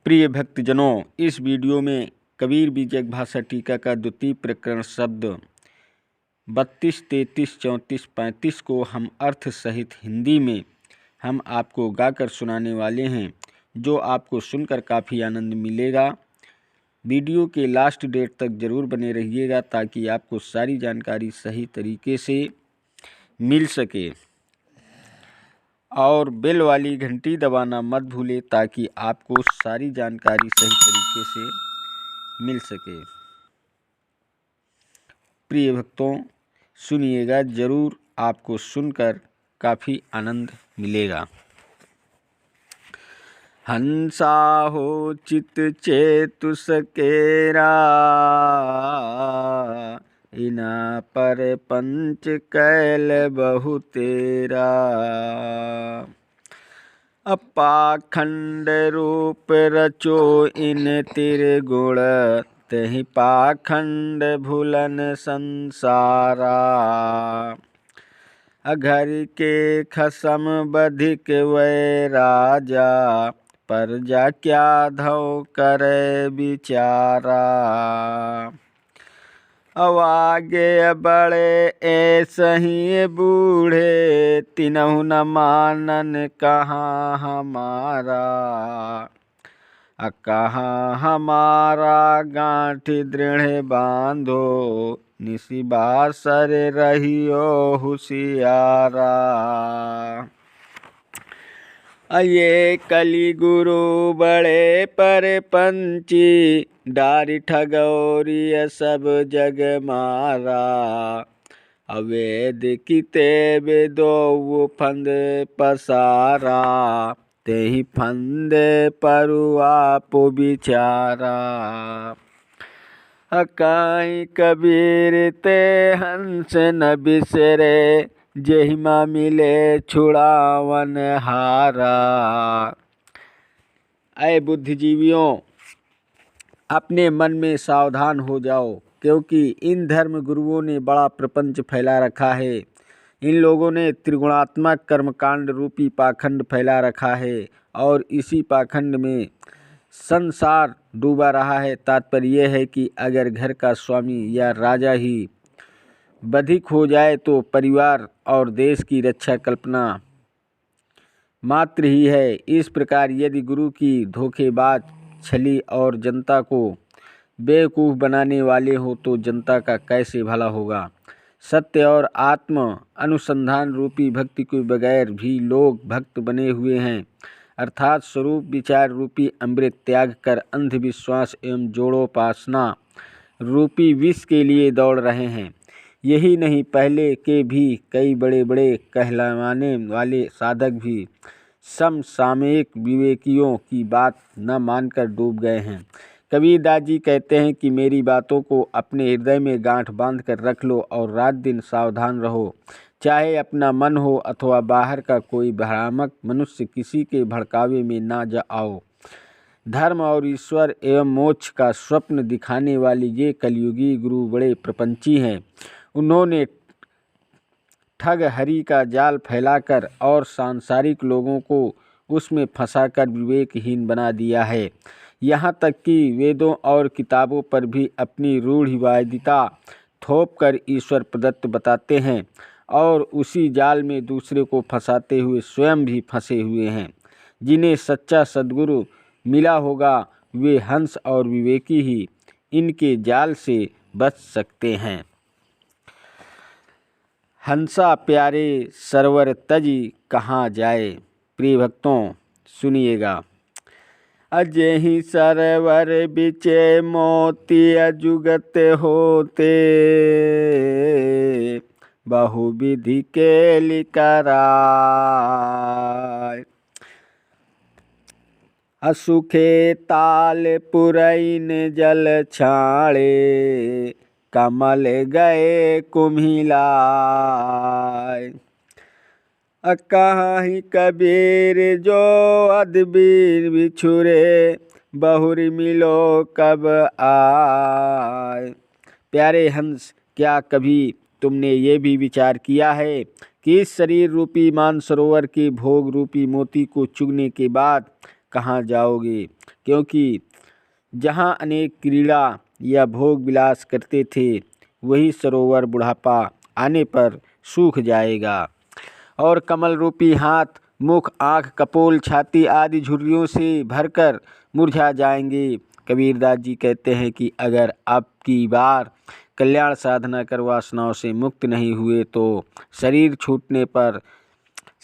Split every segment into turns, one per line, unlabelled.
प्रिय भक्तजनों, इस वीडियो में कबीर बीजक भाषा टीका का द्वितीय प्रकरण शब्द 32, 33, 34, 35 को हम अर्थ सहित हिंदी में हम आपको गाकर सुनाने वाले हैं, जो आपको सुनकर काफ़ी आनंद मिलेगा। वीडियो के लास्ट डेट तक ज़रूर बने रहिएगा ताकि आपको सारी जानकारी सही तरीके से मिल सके, और बेल वाली घंटी दबाना मत भूलें ताकि आपको सारी जानकारी सही तरीके से मिल सके। प्रिय भक्तों, सुनिएगा, ज़रूर आपको सुनकर काफ़ी आनंद मिलेगा। हंसा हो चित चेतु सकेरा, इना पर पंच कैल बहु तेरा। अपाखंड रूप रचो इन त्रिगुण, तहि पाखंड भूलन संसारा। अघर के खसम बधिक वै राजा, प्रजा क्या धौ करे विचारा। अवागे बड़े ऐसही बूढ़े, तिनहु न मानन कहाँ हमारा। कहाँ हमारा गांठ दृढ़ बांधो, निशिबासर रहियो होशियारा। ये कलि गुरु बड़े पर पंची, डारी ठगौरिय सब जग मारा। अवेद किते वेदो फंद पसारा, तेहि फंद परु आप बिचारा। काई कबीर ते हंस न बिसरे, जेहिमा मिले छुड़ावन हारा। ऐ बुद्धिजीवियों, अपने मन में सावधान हो जाओ, क्योंकि इन धर्म गुरुओं ने बड़ा प्रपंच फैला रखा है। इन लोगों ने त्रिगुणात्मक कर्मकांड रूपी पाखंड फैला रखा है, और इसी पाखंड में संसार डूबा रहा है। तात्पर्य यह है कि अगर घर का स्वामी या राजा ही बधिक हो जाए तो परिवार और देश की रक्षा कल्पना मात्र ही है। इस प्रकार यदि गुरु की धोखेबाज छली और जनता को बेवकूफ़ बनाने वाले हो तो जनता का कैसे भला होगा। सत्य और आत्म अनुसंधान रूपी भक्ति के बगैर भी लोग भक्त बने हुए हैं, अर्थात स्वरूप विचार रूपी अमृत त्याग कर अंधविश्वास एवं जोड़ोपासना रूपी विष के लिए दौड़ रहे हैं। यही नहीं, पहले के भी कई बड़े बड़े कहलाने वाले साधक भी समसामयिक विवेकियों की बात न मानकर डूब गए हैं। कबीरदास जी कहते हैं कि मेरी बातों को अपने हृदय में गांठ बांध कर रख लो और रात दिन सावधान रहो। चाहे अपना मन हो अथवा बाहर का कोई भ्रामक मनुष्य, किसी के भड़कावे में ना जा आओ। धर्म और ईश्वर एवं मोक्ष का स्वप्न दिखाने वाले ये कलयुगी गुरु बड़े प्रपंची हैं। उन्होंने ठग हरि का जाल फैलाकर और सांसारिक लोगों को उसमें फंसाकर विवेकहीन बना दिया है। यहाँ तक कि वेदों और किताबों पर भी अपनी रूढ़िवादिता थोप कर ईश्वर प्रदत्त बताते हैं, और उसी जाल में दूसरे को फंसाते हुए स्वयं भी फंसे हुए हैं। जिन्हें सच्चा सद्गुरु मिला होगा वे हंस और विवेकी ही इनके जाल से बच सकते हैं। हंसा प्यारे सरवर तजी कहाँ जाए। प्रिय भक्तों, सुनिएगा। अजेहि सरवर बिचे मोती अजुगत होते, बहुविधि के लिकराय। असुखे ताल पुरैन जल छाड़े, कमल गए कुम्हिलाय। कहाँ कबीर जो अदबीर बिछुरे, बहुरी मिलो कब आए। प्यारे हंस, क्या कभी तुमने ये भी विचार किया है कि इस शरीर रूपी मानसरोवर के भोग रूपी मोती को चुगने के बाद कहाँ जाओगे, क्योंकि जहाँ अनेक क्रीड़ा या भोग विलास करते थे वही सरोवर बुढ़ापा आने पर सूख जाएगा और कमल रूपी हाथ, मुख, आँख, कपोल, छाती आदि झुर्रियों से भरकर मुरझा जाएंगे। कबीरदास जी कहते हैं कि अगर अब की बार कल्याण साधना कर वासनाओं से मुक्त नहीं हुए तो शरीर छूटने पर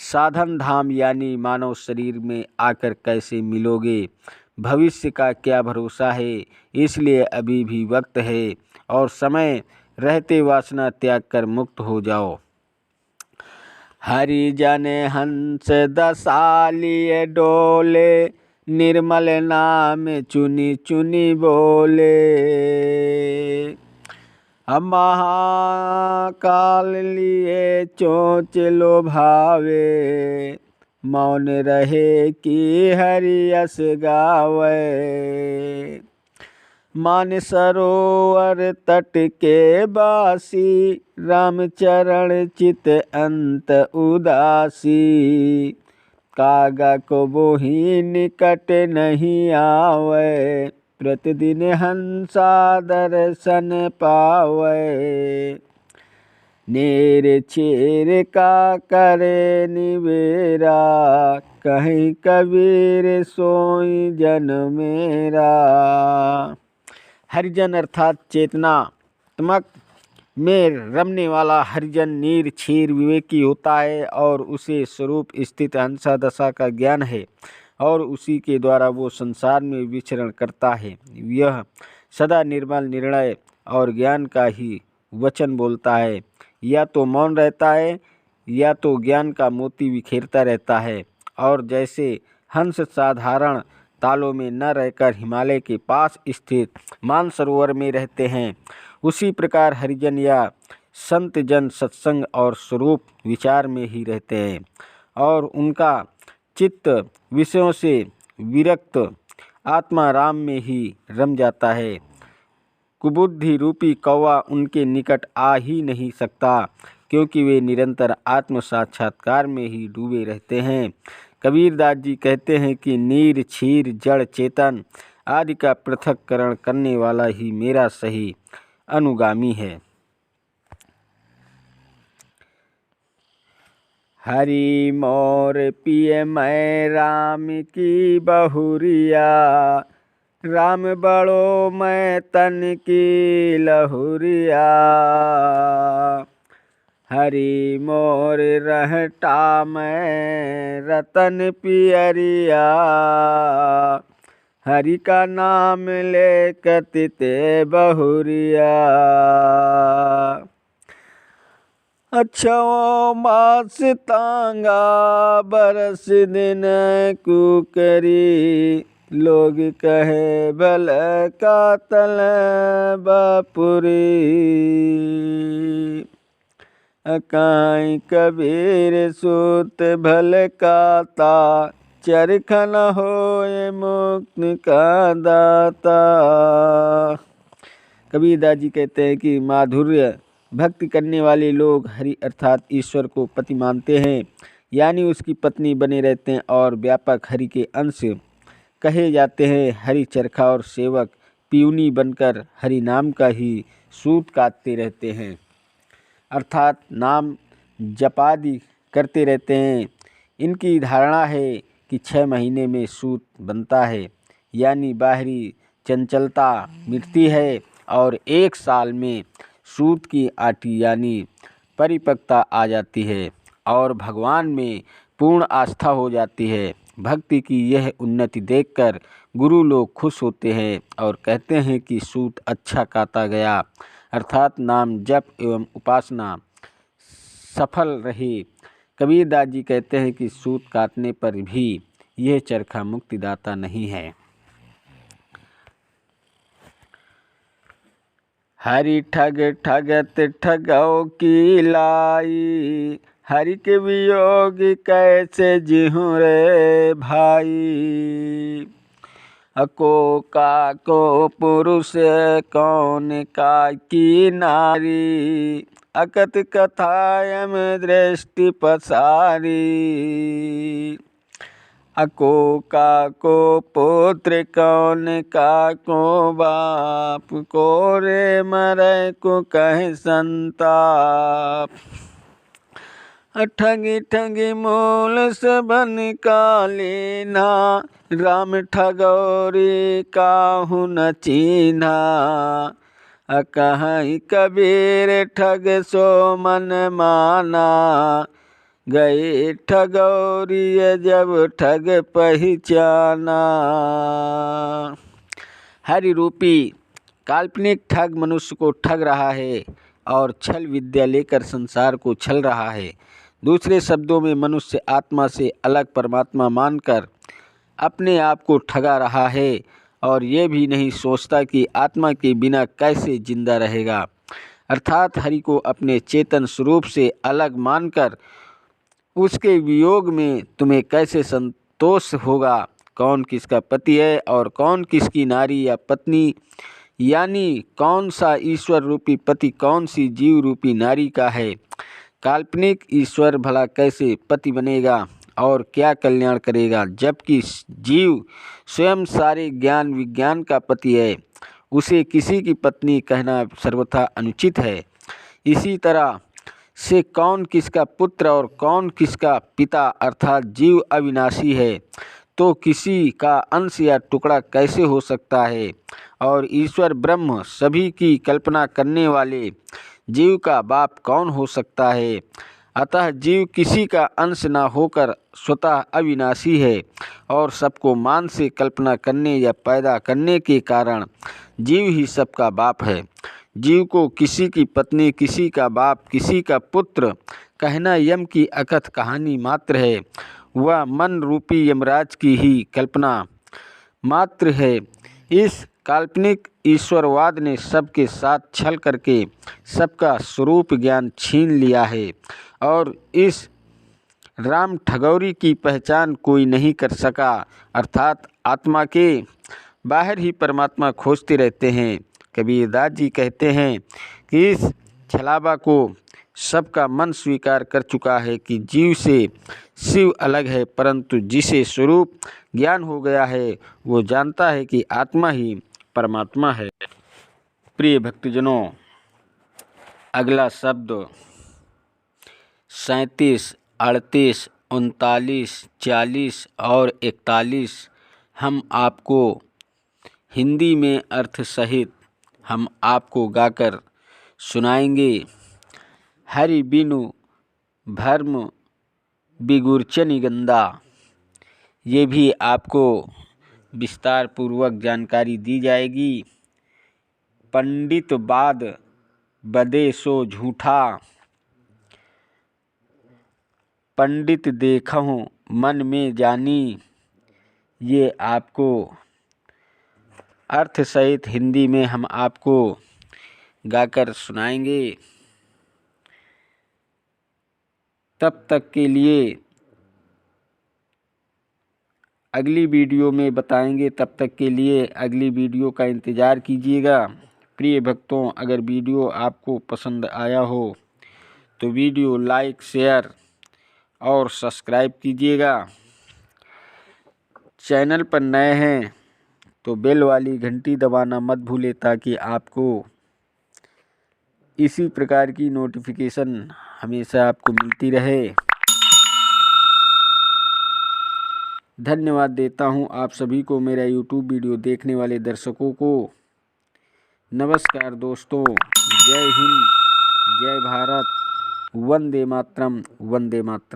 साधन धाम यानी मानव शरीर में आकर कैसे मिलोगे। भविष्य का क्या भरोसा है, इसलिए अभी भी वक्त है और समय रहते वासना त्याग कर मुक्त हो जाओ। हरि जन हंस दसालिए डोले, निर्मल नाम चुनी चुनी बोले। अब महाकाल लिए चोंच लोभावे, मौन रहे कि हरि यस गावे। मान सरोवर तट के बासी, राम चरण चित अंत उदासी। कागा को बोही निकट नहीं आवे, प्रतिदिन हंसा दर्शन पावे। नेर छेर का करे निवेरा, कहीं कबीर सोई जन मेरा। हरिजन अर्थात चेतनात्मक में रमने वाला हरिजन नीर क्षीर विवेकी होता है और उसे स्वरूप स्थित हंसा दशा का ज्ञान है और उसी के द्वारा वो संसार में विचरण करता है। यह सदा निर्मल निर्णय और ज्ञान का ही वचन बोलता है, या तो मौन रहता है या तो ज्ञान का मोती बिखेरता रहता है। और जैसे हंस साधारण तालों में न रहकर हिमालय के पास स्थित मानसरोवर में रहते हैं, उसी प्रकार हरिजन या संत जन सत्संग और स्वरूप विचार में ही रहते हैं और उनका चित्त विषयों से विरक्त आत्मा राम में ही रम जाता है। कुबुद्धि रूपी कौवा उनके निकट आ ही नहीं सकता, क्योंकि वे निरंतर आत्म साक्षात्कार में ही डूबे रहते हैं। कबीरदास जी कहते हैं कि नीर क्षीर जड़ चेतन आदि का पृथक्करण करने वाला ही मेरा सही अनुगामी है। हरि मोर पिय मैं राम की बहुरिया, राम बड़ो मैं तन की लहुरिया। हरि मोर रहटा मैं रतन पियरिया, हरि का नाम ले कतिते बहुरिया। अच्छो मास तांगा बरस दिन कुकरी, लोग कहे भल का तल बापुरी। अकाई कबीर सूत भल काता, चरखन होए मुक्त का दाता। कबीरदास जी कहते हैं कि माधुर्य भक्ति करने वाले लोग हरि अर्थात ईश्वर को पति मानते हैं, यानी उसकी पत्नी बने रहते हैं और व्यापक हरि के अंश कहे जाते हैं। हरि चरखा और सेवक पियूनी बनकर हरि नाम का ही सूत काटते रहते हैं, अर्थात नाम जपादि करते रहते हैं। इनकी धारणा है कि 6 महीने में सूत बनता है, यानी बाहरी चंचलता मिटती है और 1 साल में सूत की आटी यानी परिपक्वता आ जाती है और भगवान में पूर्ण आस्था हो जाती है। भक्ति की यह उन्नति देखकर गुरु लोग खुश होते हैं और कहते हैं कि सूत अच्छा काता गया, अर्थात नाम जप एवं उपासना सफल रहे। कबीरदास जी कहते हैं कि सूत काटने पर भी यह चरखा मुक्तिदाता नहीं है। हरि ठग ठगत ठगौ की लाई, हरि के वियोग कैसे जिहूँ रे भाई। अको का को पुरुष कौन का की नारी, अकत कथायम दृष्टि पसारी। अको काको पुत्र कौन काको बाप, कोरे मरै को कहे संताप। ठगी ठगी मूल सबन का लेना, राम ठगौरी काहू न चीन्हा। कहीं कबीर ठग सो मन माना, गए ठगौरी जब ठग पहचाना। हरि रूपी काल्पनिक ठग मनुष्य को ठग रहा है और छल विद्या लेकर संसार को छल रहा है। दूसरे शब्दों में मनुष्य आत्मा से अलग परमात्मा मानकर अपने आप को ठगा रहा है और ये भी नहीं सोचता कि आत्मा के बिना कैसे जिंदा रहेगा। अर्थात हरि को अपने चेतन स्वरूप से अलग मानकर उसके वियोग में तुम्हें कैसे संतोष होगा। कौन किसका पति है और कौन किसकी नारी या पत्नी, यानी कौन सा ईश्वर रूपी पति कौन सी जीव रूपी नारी का है। काल्पनिक ईश्वर भला कैसे पति बनेगा और क्या कल्याण करेगा, जबकि जीव स्वयं सारे ज्ञान विज्ञान का पति है। उसे किसी की पत्नी कहना सर्वथा अनुचित है। इसी तरह से कौन किसका पुत्र और कौन किसका पिता, अर्थात जीव अविनाशी है तो किसी का अंश या टुकड़ा कैसे हो सकता है। और ईश्वर ब्रह्म सभी की कल्पना करने वाले जीव का बाप कौन हो सकता है। अतः जीव किसी का अंश न होकर स्वतः अविनाशी है और सबको मान से कल्पना करने या पैदा करने के कारण जीव ही सबका बाप है। जीव को किसी की पत्नी, किसी का बाप, किसी का पुत्र कहना यम की अकथ कहानी मात्र है। वह मन रूपी यमराज की ही कल्पना मात्र है। इस काल्पनिक ईश्वरवाद ने सबके साथ छल करके सबका स्वरूप ज्ञान छीन लिया है और इस राम ठगौरी की पहचान कोई नहीं कर सका। अर्थात आत्मा के बाहर ही परमात्मा खोजते रहते हैं। कबीरदास जी कहते हैं कि इस छलावा को सबका मन स्वीकार कर चुका है कि जीव से शिव अलग है, परंतु जिसे स्वरूप ज्ञान हो गया है वो जानता है कि आत्मा ही परमात्मा है। प्रिय भक्तजनों, अगला शब्द 37, 38, 39, 40 और 41 हम आपको हिंदी में अर्थ सहित हम आपको गाकर सुनाएंगे। हरि बिनु भर्म बिगुरचनि गंदा, ये भी आपको विस्तार पूर्वक जानकारी दी जाएगी। पंडित बाद बदे सो झूठा, पंडित देखहूँ मन में जानी, ये आपको अर्थ सहित हिंदी में हम आपको गाकर सुनाएंगे। तब तक के लिए अगली वीडियो में बताएंगे। तब तक के लिए अगली वीडियो का इंतज़ार कीजिएगा। प्रिय भक्तों, अगर वीडियो आपको पसंद आया हो तो वीडियो लाइक, शेयर और सब्सक्राइब कीजिएगा। चैनल पर नए हैं तो बेल वाली घंटी दबाना मत भूलें ताकि आपको इसी प्रकार की नोटिफिकेशन हमेशा आपको मिलती रहे। धन्यवाद देता हूं आप सभी को, मेरा YouTube वीडियो देखने वाले दर्शकों को। नमस्कार दोस्तों, जय हिंद, जय भारत, वंदे मातरम, वंदे मातरम।